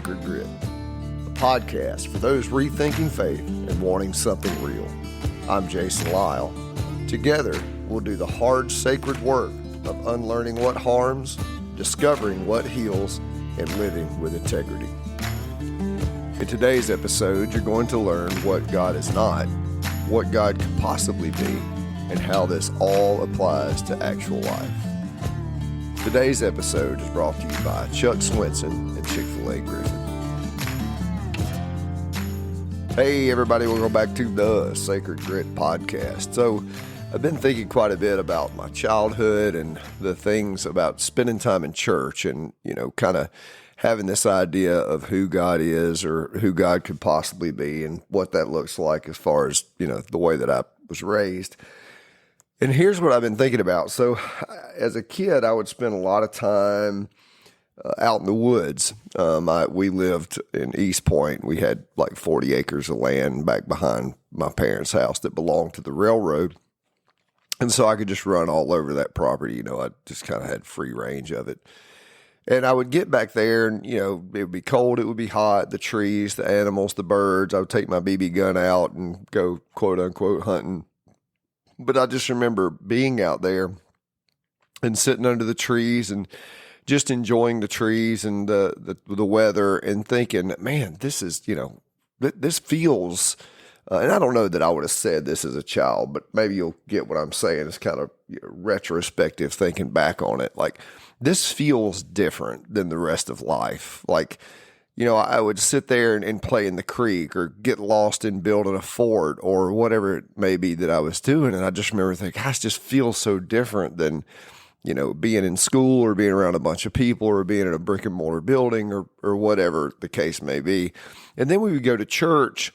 Sacred Grit, a podcast for those rethinking faith and wanting something real. I'm Jason Lyle. Together, we'll do the hard, sacred work of unlearning what harms, discovering what heals, and living with integrity. In today's episode, you're going to learn what God is not, what God could possibly be, and how this all applies to actual life. Today's episode is brought to you by Chuck Swenson and Chick-fil-A Griffin. Hey everybody, welcome back to the Sacred Grit podcast. So I've been thinking quite a bit about my childhood and the things about spending time in church and, kind of having this idea of who God is or who God could possibly be and what that looks like as far as, the way that I was raised. And here's what I've been thinking about. So as a kid, I would spend a lot of time out in the woods. We lived in East Point. We had like 40 acres of land back behind my parents' house that belonged to the railroad. And so I could just run all over that property. I just kind of had free range of it. And I would get back there and, it would be cold, it would be hot, the trees, the animals, the birds. I would take my BB gun out and go, quote unquote, hunting. But I just remember being out there and sitting under the trees and just enjoying the trees and the weather and thinking, man, this is, this feels, and I don't know that I would have said this as a child, but maybe you'll get what I'm saying. It's kind of retrospective thinking back on it. Like, this feels different than the rest of life. Like, I would sit there and play in the creek or get lost in building a fort or whatever it may be that I was doing. And I just remember thinking, gosh, this feels so different than, being in school or being around a bunch of people or being in a brick and mortar building or whatever the case may be. And then we would go to church.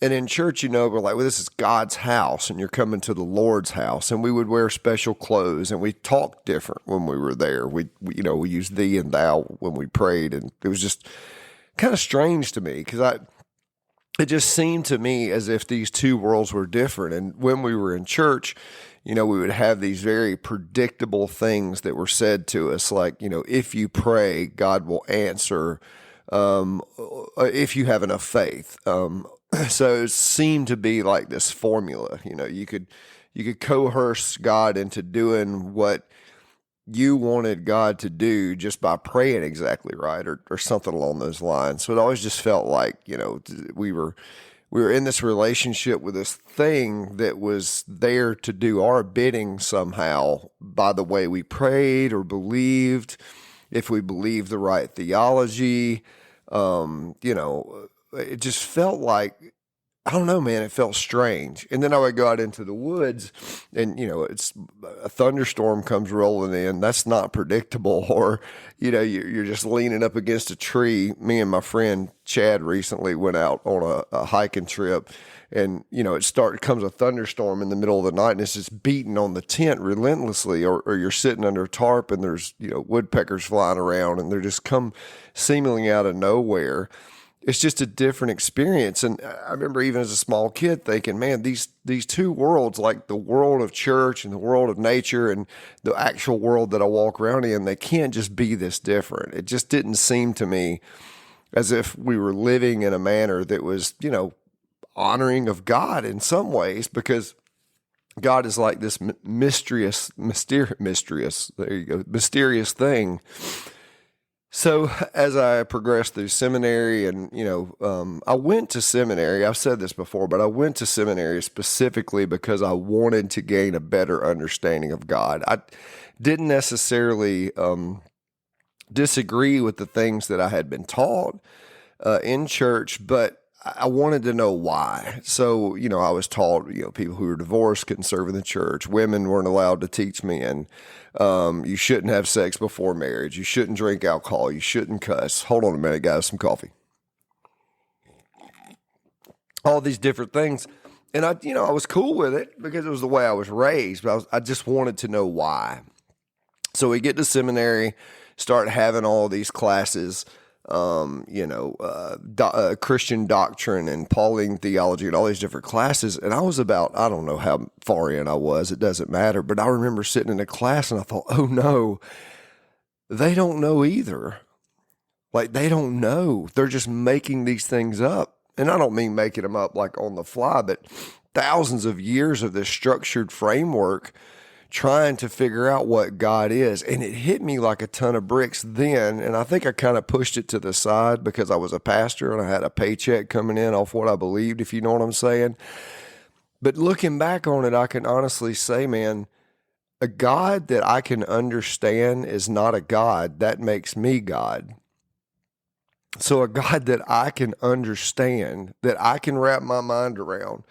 And in church, we're like, well, this is God's house and you're coming to the Lord's house. And we would wear special clothes and we talked different when we were there. We used thee and thou when we prayed. And it was just kind of strange to me because it just seemed to me as if these two worlds were different. And when we were in church, we would have these very predictable things that were said to us, like, if you pray, God will answer, if you have enough faith. So it seemed to be like this formula, you could coerce God into doing what you wanted God to do just by praying exactly right or something along those lines. So it always just felt like, we were in this relationship with this thing that was there to do our bidding somehow by the way we prayed or believed, if we believed the right theology. It just felt like, I don't know, man, it felt strange. And then I would go out into the woods and, it's a thunderstorm comes rolling in. That's not predictable. Or, you're just leaning up against a tree. Me and my friend Chad recently went out on a hiking trip and, comes a thunderstorm in the middle of the night and it's just beating on the tent relentlessly, or you're sitting under a tarp and there's, woodpeckers flying around and they're just come seemingly out of nowhere. It's just a different experience. And I remember even as a small kid thinking, man, these two worlds, like the world of church and the world of nature and the actual world that I walk around in, they can't just be this different. It just didn't seem to me as if we were living in a manner that was, honoring of God in some ways, because God is like this mysterious thing. So as I progressed through seminary and, I went to seminary, I've said this before, but I went to seminary specifically because I wanted to gain a better understanding of God. I didn't necessarily disagree with the things that I had been taught in church, but I wanted to know why. So, I was taught, people who were divorced couldn't serve in the church. Women weren't allowed to teach men. You shouldn't have sex before marriage. You shouldn't drink alcohol. You shouldn't cuss. Hold on a minute, guys, some coffee. All these different things. And I was cool with it because it was the way I was raised, but I just wanted to know why. So we get to seminary, start having all these classes, Christian doctrine and Pauline theology and all these different classes. And I was about, I don't know how far in I was. It doesn't matter. But I remember sitting in a class and I thought, oh no, they don't know either. Like they don't know. They're just making these things up. And I don't mean making them up like on the fly, but thousands of years of this structured framework trying to figure out what God is. And it hit me like a ton of bricks then. And I think I kind of pushed it to the side because I was a pastor and I had a paycheck coming in off what I believed, if you know what I'm saying. But looking back on it, I can honestly say, man, a God that I can understand is not a God. That makes me God. So a God that I can understand, that I can wrap my mind around,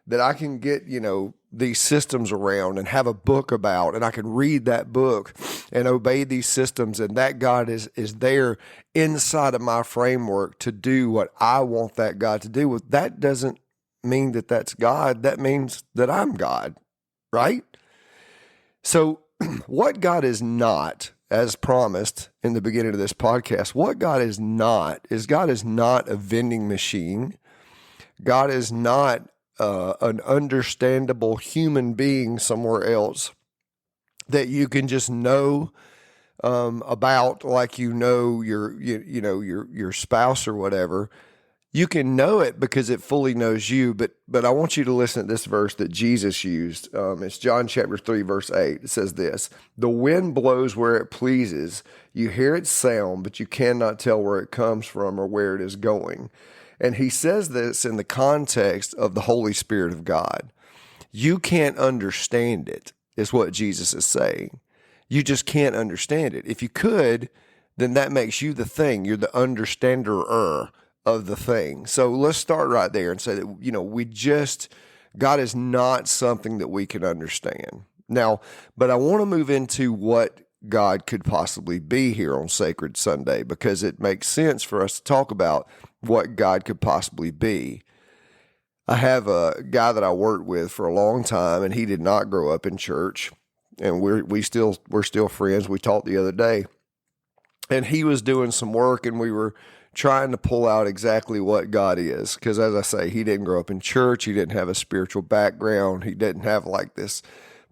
that I can get, these systems around and have a book about, and I can read that book and obey these systems. And that God is there inside of my framework to do what I want that God to do. Well, that doesn't mean that that's God. That means that I'm God, right? So what God is not, as promised in the beginning of this podcast, what God is not a vending machine. God is not an understandable human being somewhere else that you can just know about, like your spouse or whatever. You can know it because it fully knows you. But I want you to listen to this verse that Jesus used. It's John chapter 3, verse 8. It says this: "The wind blows where it pleases. You hear its sound, but you cannot tell where it comes from or where it is going." And he says this in the context of the Holy Spirit of God. You can't understand it, is what Jesus is saying. You just can't understand it. If you could, then that makes you the thing. You're the understander of the thing. So let's start right there and say that, God is not something that we can understand. Now, but I want to move into what God could possibly be here on Sacred Sunday, because it makes sense for us to talk about what God could possibly be. I have a guy that I worked with for a long time, and he did not grow up in church, and we're still friends. We talked the other day, and he was doing some work, and we were trying to pull out exactly what God is, because as I say, he didn't grow up in church. He didn't have a spiritual background. He didn't have like this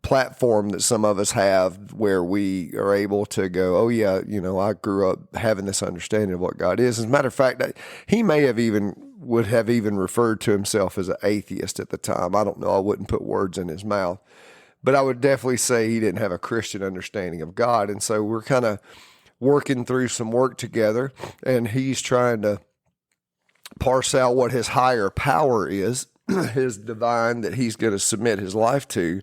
platform that some of us have where we are able to go, oh yeah, I grew up having this understanding of what God is. As a matter of fact, he would have even referred to himself as an atheist at the time. I don't know. I wouldn't put words in his mouth, but I would definitely say he didn't have a Christian understanding of God. And so we're kind of working through some work together, and he's trying to parse out what his higher power is, his divine that he's going to submit his life to.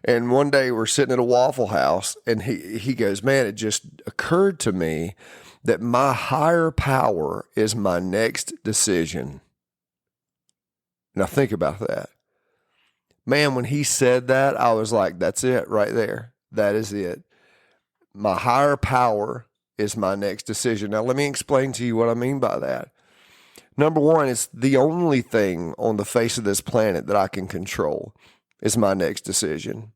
And one day we're sitting at a Waffle House, and he goes, man, it just occurred to me that my higher power is my next decision. Now think about that. Man, when he said that, I was like, that's it right there. That is it. My higher power is my next decision. Now let me explain to you what I mean by that. Number one, it's the only thing on the face of this planet that I can control is my next decision.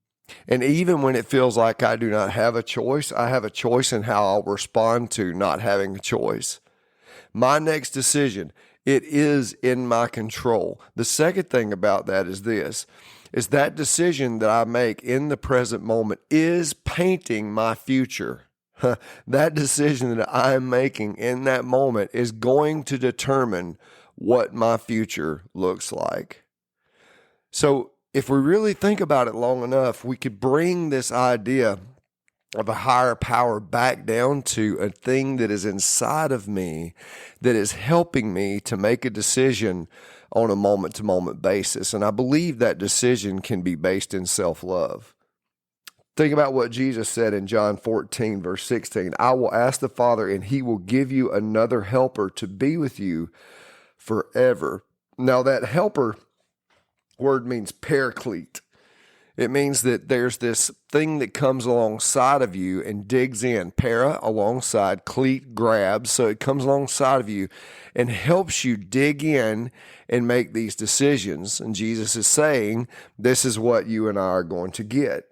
And even when it feels like I do not have a choice, I have a choice in how I'll respond to not having a choice. My next decision, it is in my control. The second thing about that is this, is that decision that I make in the present moment is painting my future. That decision that I'm making in that moment is going to determine what my future looks like. So if we really think about it long enough, we could bring this idea of a higher power back down to a thing that is inside of me that is helping me to make a decision on a moment-to-moment basis. And I believe that decision can be based in self-love. Think about what Jesus said in John 14, verse 16. I will ask the Father, and he will give you another helper to be with you forever. Now that helper word means paraclete. It means that there's this thing that comes alongside of you and digs in. Para, alongside, cleat, grabs. So it comes alongside of you and helps you dig in and make these decisions. And Jesus is saying, this is what you and I are going to get.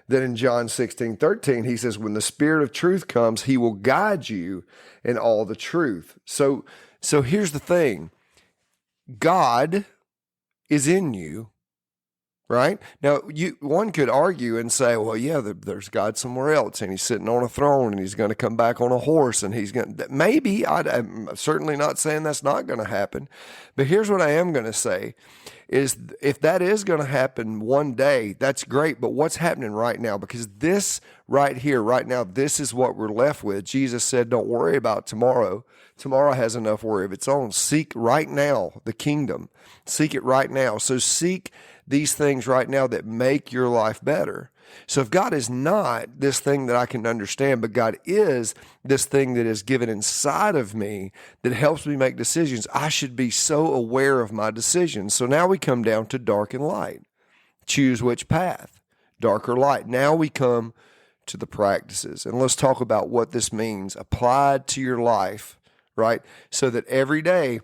Then in John 16:13, he says, when the Spirit of truth comes, he will guide you in all the truth. So here's the thing. God is in you. Right? Now, one could argue and say, well, yeah, there's God somewhere else, and he's sitting on a throne, and he's going to come back on a horse, and he's going to, maybe, I'm certainly not saying that's not going to happen, but here's what I am going to say, is if that is going to happen one day, that's great, but what's happening right now? Because this right here, right now, this is what we're left with. Jesus said, don't worry about tomorrow. Tomorrow has enough worry of its own. Seek right now the kingdom. Seek it right now. So seek these things right now that make your life better. So if God is not this thing that I can understand, but God is this thing that is given inside of me that helps me make decisions, I should be so aware of my decisions. So now we come down to dark and light. Choose which path, dark or light. Now we come to the practices. And let's talk about what this means applied to your life, right? So that every day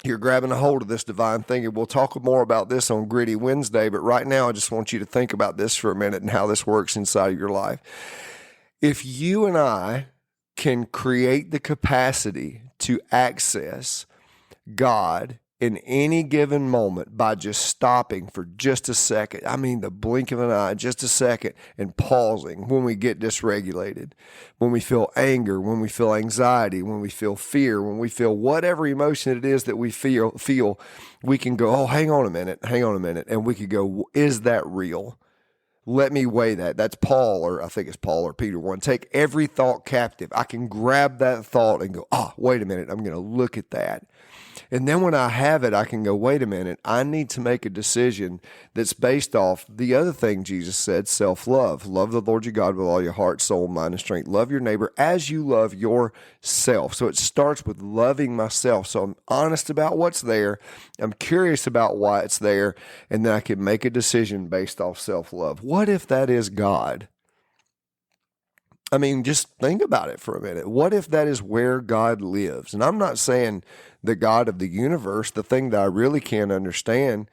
you're grabbing a hold of this divine thinking. We'll talk more about this on Gritty Wednesday, but right now I just want you to think about this for a minute and how this works inside of your life. If you and I can create the capacity to access God in any given moment by just stopping for just a second, I mean the blink of an eye, just a second, and pausing when we get dysregulated, when we feel anger, when we feel anxiety, when we feel fear, when we feel whatever emotion it is that we feel, we can go, oh, hang on a minute, and we could go, is that real? Let me weigh that. That's Paul, or I think it's Paul or Peter 1. Take every thought captive. I can grab that thought and go, wait a minute, I'm going to look at that. And then when I have it, I can go, wait a minute, I need to make a decision that's based off the other thing Jesus said, self-love. Love the Lord your God with all your heart, soul, mind, and strength. Love your neighbor as you love yourself. So it starts with loving myself. So I'm honest about what's there. I'm curious about why it's there. And then I can make a decision based off self-love. What if that is God? I mean, just think about it for a minute. What if that is where God lives? And I'm not saying the God of the universe, the thing that I really can't understand,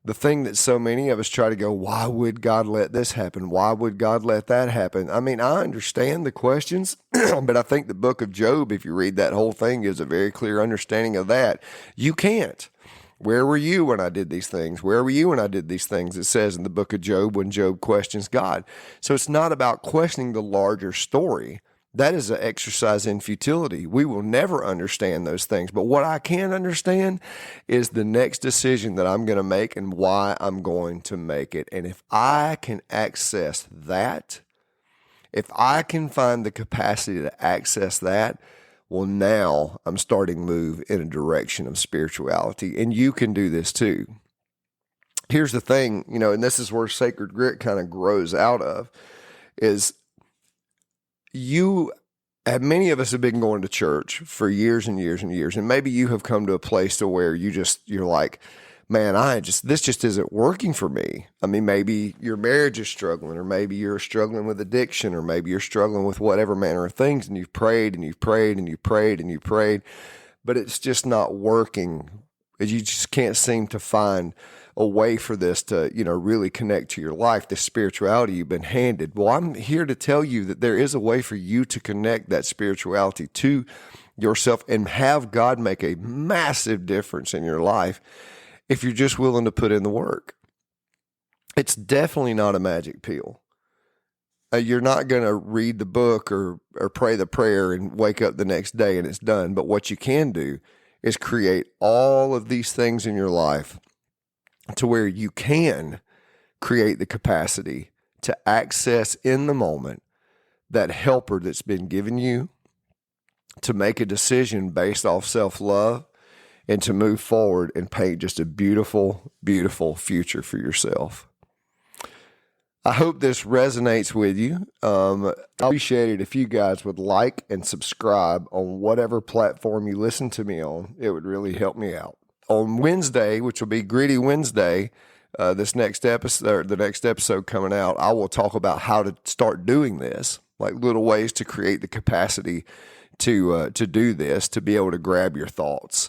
the thing that so many of us try to go, why would God let this happen? Why would God let that happen? I mean, I understand the questions, but I think the book of Job, if you read that whole thing, gives a very clear understanding of that. You can't. Where were you when I did these things? Where were you when I did these things? It says in the book of Job when Job questions God. So it's not about questioning the larger story. That is an exercise in futility. We will never understand those things. But what I can understand is the next decision that I'm going to make and why I'm going to make it. And if I can access that, if I can find the capacity to access that, well, now I'm starting to move in a direction of spirituality, and you can do this too. Here's the thing, and this is where Sacred Grit kind of grows out of, is many of us have been going to church for years and years and years, and maybe you have come to a place to where you're like, man, this just isn't working for me. I mean, maybe your marriage is struggling, or maybe you're struggling with addiction, or maybe you're struggling with whatever manner of things, and you've prayed and you've prayed and you've prayed and you've prayed, but it's just not working. You just can't seem to find a way for this to, really connect to your life, the spirituality you've been handed. Well, I'm here to tell you that there is a way for you to connect that spirituality to yourself and have God make a massive difference in your life if you're just willing to put in the work. It's definitely not a magic pill. You're not going to read the book or pray the prayer and wake up the next day and it's done. But what you can do is create all of these things in your life to where you can create the capacity to access in the moment that helper that's been given you, to make a decision based off self-love, and to move forward and paint just a beautiful, beautiful future for yourself. I hope this resonates with you. I appreciate it if you guys would like and subscribe on whatever platform you listen to me on. It would really help me out. On Wednesday, which will be Gritty Wednesday, the next episode coming out, I will talk about how to start doing this, like little ways to create the capacity to do this, to be able to grab your thoughts.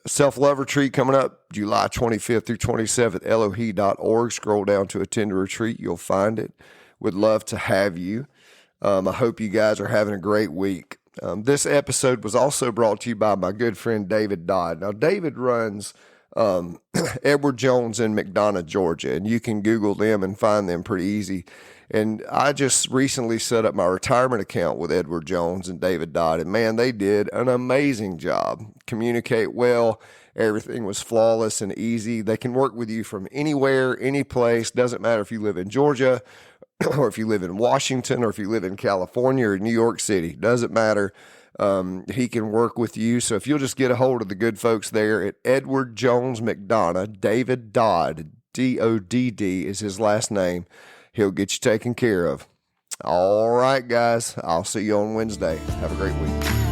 Self-love retreat coming up July 25th through 27th, Elohe.org. Scroll down to attend a retreat. You'll find it. Would love to have you. I hope you guys are having a great week. This episode was also brought to you by my good friend David Dodd. Now, David runs Edward Jones in McDonough, Georgia, and you can Google them and find them pretty easy. And I just recently set up my retirement account with Edward Jones and David Dodd, and man, they did an amazing job. Communicate well. Everything was flawless and easy. They can work with you from anywhere, any place. Doesn't matter if you live in Georgia or if you live in Washington or if you live in California or New York City. Doesn't matter. He can work with you. So if you'll just get a hold of the good folks there at Edward Jones McDonough, David Dodd, D-O-D-D is his last name. He'll get you taken care of. All right, guys. I'll see you on Wednesday. Have a great week.